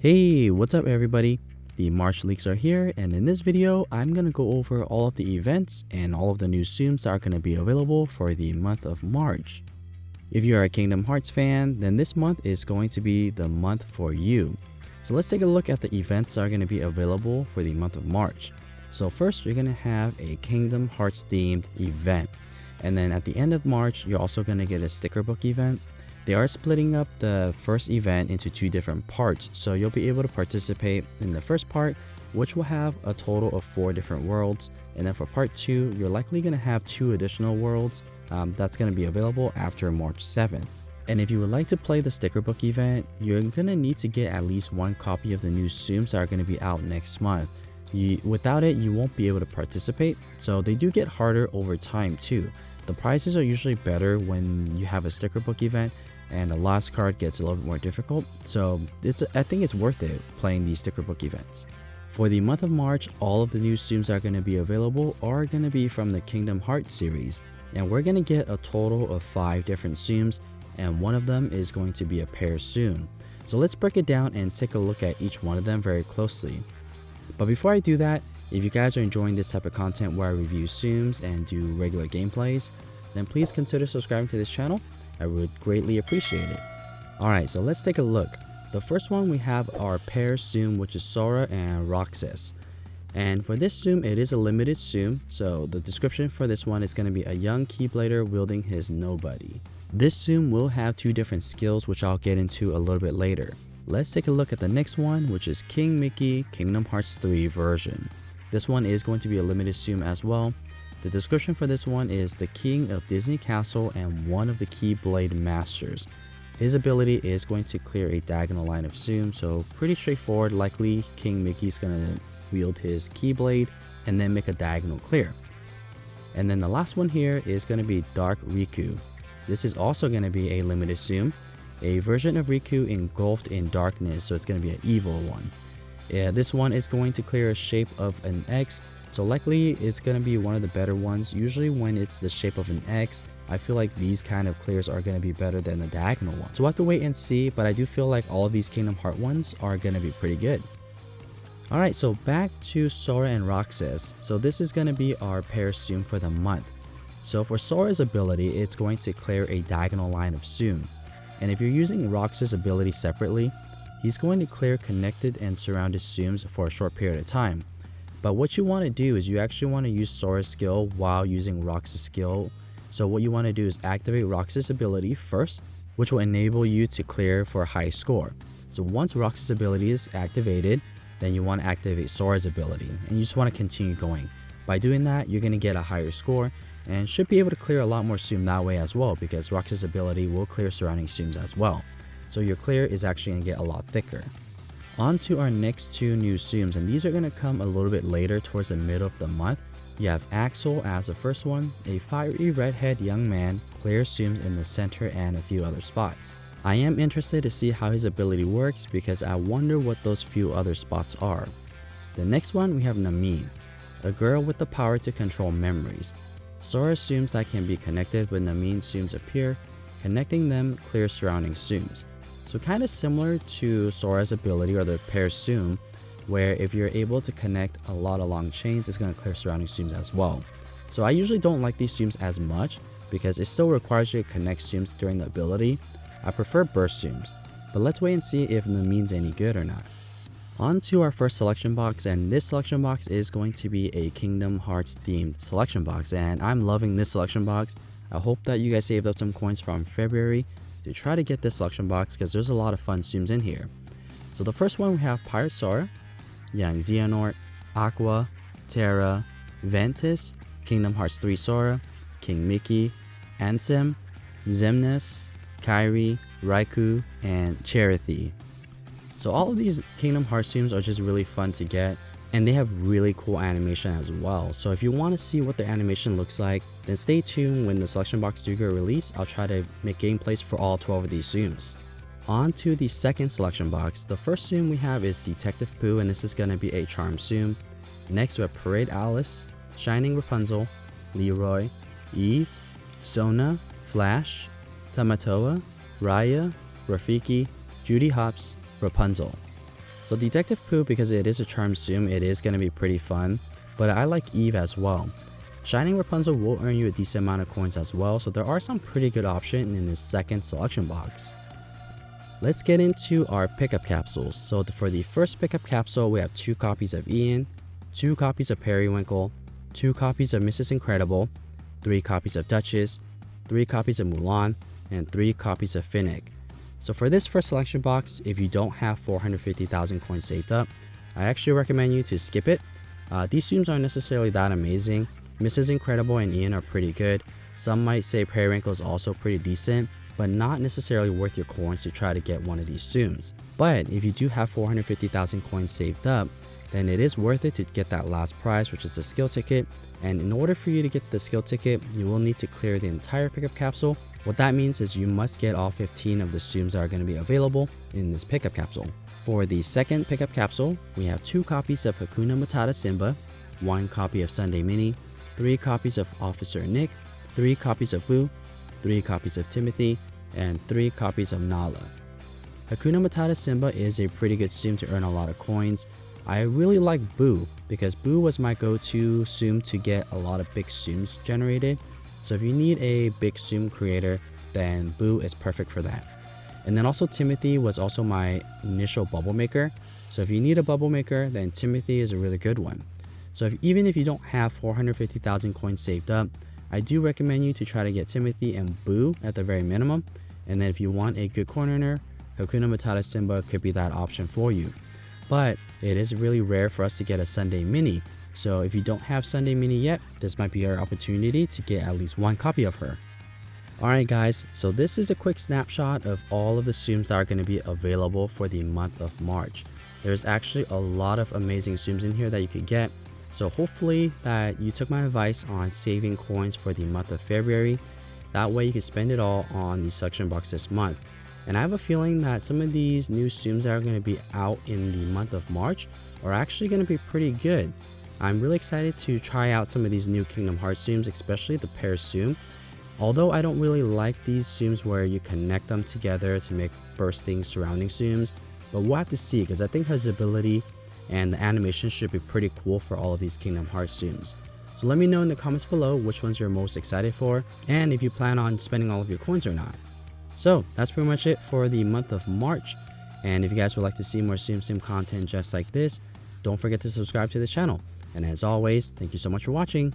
Hey, what's up everybody? The March leaks are here, and in this video, I'm going to go over all of the events and all of the new Zooms that are going to be available for the month of March. If you are a Kingdom Hearts fan, then this month is going to be the month for you. So let's take a look at the events that are going to be available for the month of March. So first, you're going to have a Kingdom Hearts themed event. And then at the end of March, you're also going to get a sticker book event. They are splitting up the first event into two different parts, so you'll be able to participate in the first part, which will have a total of 4 different worlds, and then for part 2, you're likely going to have 2 additional worlds that's going to be available after March 7th. And if you would like to play the sticker book event, you're going to need to get at least 1 copy of the new Zooms that are going to be out next month. Without it, you won't be able to participate, so they do get harder over time too. The prizes are usually better when you have a sticker book event, and the lost card gets a little bit more difficult, so I think it's worth it playing these sticker book events. For the month of March, all of the new Zooms that are going to be available are going to be from the Kingdom Hearts series, and we're going to get a total of 5 different Zooms, and one of them is going to be a pair Zoom. So let's break it down and take a look at each one of them very closely. But before I do that, if you guys are enjoying this type of content where I review Zooms and do regular gameplays, then please consider subscribing to this channel. I would greatly appreciate it. Alright, so let's take a look. The first one we have our pair Zoom, which is Sora and Roxas. And for this Zoom, it is a limited Zoom, so the description for this one is going to be a young Keyblader wielding his nobody. This Zoom will have 2 different skills, which I'll get into a little bit later. Let's take a look at the next one, which is King Mickey Kingdom Hearts 3 version. This one is going to be a limited Zoom as well. The description for this one is the king of Disney Castle and one of the Keyblade masters. His ability is going to clear a diagonal line of Zoom, so pretty straightforward. Likely King Mickey's gonna wield his Keyblade and then make a diagonal clear. And then the last one here is going to be Dark Riku. This is also going to be a limited Zoom, a version of Riku engulfed in darkness, so it's going to be an evil one. This one is going to clear a shape of an X, so likely it's going to be one of the better ones. Usually when it's the shape of an X, I feel like these kind of clears are going to be better than the diagonal one. So we'll have to wait and see, but I do feel like all of these Kingdom Hearts ones are going to be pretty good. Alright, so back to Sora and Roxas. So this is going to be our pair Zoom for the month. So for Sora's ability, it's going to clear a diagonal line of Zoom. And if you're using Roxas' ability separately, he's going to clear connected and surrounded Zooms for a short period of time. But what you want to do is you actually want to use Sora's skill while using Roxas' skill. So what you want to do is activate Roxas' ability first, which will enable you to clear for a high score. So once Roxas' ability is activated, then you want to activate Sora's ability, and you just want to continue going. By doing that, you're going to get a higher score and should be able to clear a lot more Zoom that way as well, because Roxas' ability will clear surrounding Zooms as well. So your clear is actually going to get a lot thicker. On to our next 2 new Zooms, and these are going to come a little bit later towards the middle of the month. You have Axel as the first one, a fiery redhead young man, clears Zooms in the center and a few other spots. I am interested to see how his ability works because I wonder what those few other spots are. The next one we have Namine, a girl with the power to control memories. Sora Zooms that can be connected when Namine Zooms appear, connecting them clears surrounding Zooms. So kind of similar to Sora's ability or the pair Zoom, where if you're able to connect a lot of long chains, it's going to clear surrounding Zooms as well. So I usually don't like these Zooms as much because it still requires you to connect Zooms during the ability. I prefer burst Zooms, but let's wait and see if Namine's any good or not. On to our first selection box, and this selection box is going to be a Kingdom Hearts themed selection box, and I'm loving this selection box. I hope that you guys saved up some coins from February to try to get this selection box because there's a lot of fun Zooms in here. So the first one we have Pirate Sora, Young Xehanort, Aqua, Terra, Ventus, Kingdom Hearts 3 Sora, King Mickey, Ansem, Xemnas, Kairi, Raikou, and Chirithy. So all of these Kingdom Hearts Zooms are just really fun to get, and they have really cool animation as well. So if you want to see what the animation looks like, then stay tuned. When the selection box do get released, I'll try to make gameplays for all 12 of these Zooms. On to the second selection box. The first Zoom we have is Detective Pooh, and this is going to be a charm Zoom. Next we have Parade Alice, Shining Rapunzel, Leroy, Eve, Sona, Flash, Tamatoa, Raya, Rafiki, Judy Hopps, Rapunzel. So Detective Pooh, because it is a charm zoom, it is going to be pretty fun, but I like Eve as well. Shining Rapunzel will earn you a decent amount of coins as well, so there are some pretty good options in this second selection box. Let's get into our pickup capsules. So for the first pickup capsule, we have 2 copies of Ian, 2 copies of Periwinkle, 2 copies of Mrs. Incredible, 3 copies of Duchess, 3 copies of Mulan, and 3 copies of Finnick. So for this first selection box, if you don't have 450,000 coins saved up, I actually recommend you to skip it. These zooms aren't necessarily that amazing. Mrs. Incredible and Ian are pretty good. Some might say Periwinkle is also pretty decent, but not necessarily worth your coins to try to get one of these zooms. But if you do have 450,000 coins saved up, then it is worth it to get that last prize, which is the skill ticket. And in order for you to get the skill ticket, you will need to clear the entire pickup capsule. What that means is you must get all 15 of the zooms that are going to be available in this pickup capsule. For the second pickup capsule, we have 2 copies of Hakuna Matata Simba, 1 copy of Sunday Mini, 3 copies of Officer Nick, 3 copies of Boo, 3 copies of Timothy, and 3 copies of Nala. Hakuna Matata Simba is a pretty good zoom to earn a lot of coins. I really like Boo because Boo was my go-to zoom to get a lot of big zooms generated. So if you need a big zoom creator, then Boo is perfect for that. And then also Timothy was also my initial bubble maker. So if you need a bubble maker, then Timothy is a really good one. So even if you don't have 450,000 coins saved up, I do recommend you to try to get Timothy and Boo at the very minimum. And then if you want a good coin earner, Hakuna Matata Simba could be that option for you. But it is really rare for us to get a Sunday Mini. So if you don't have Sunday Mini yet, this might be your opportunity to get at least 1 copy of her. Alright guys, so this is a quick snapshot of all of the zooms that are going to be available for the month of March. There's actually a lot of amazing zooms in here that you could get. So hopefully that you took my advice on saving coins for the month of February. That way you can spend it all on the selection box this month. And I have a feeling that some of these new zooms that are going to be out in the month of March are actually going to be pretty good. I'm really excited to try out some of these new Kingdom Hearts zooms, especially the pair zoom. Although I don't really like these zooms where you connect them together to make bursting surrounding zooms, but we'll have to see because I think visibility and the animation should be pretty cool for all of these Kingdom Hearts zooms. So let me know in the comments below which ones you're most excited for and if you plan on spending all of your coins or not. So that's pretty much it for the month of March. And if you guys would like to see more Tsum Tsum content just like this, don't forget to subscribe to the channel. And as always, thank you so much for watching.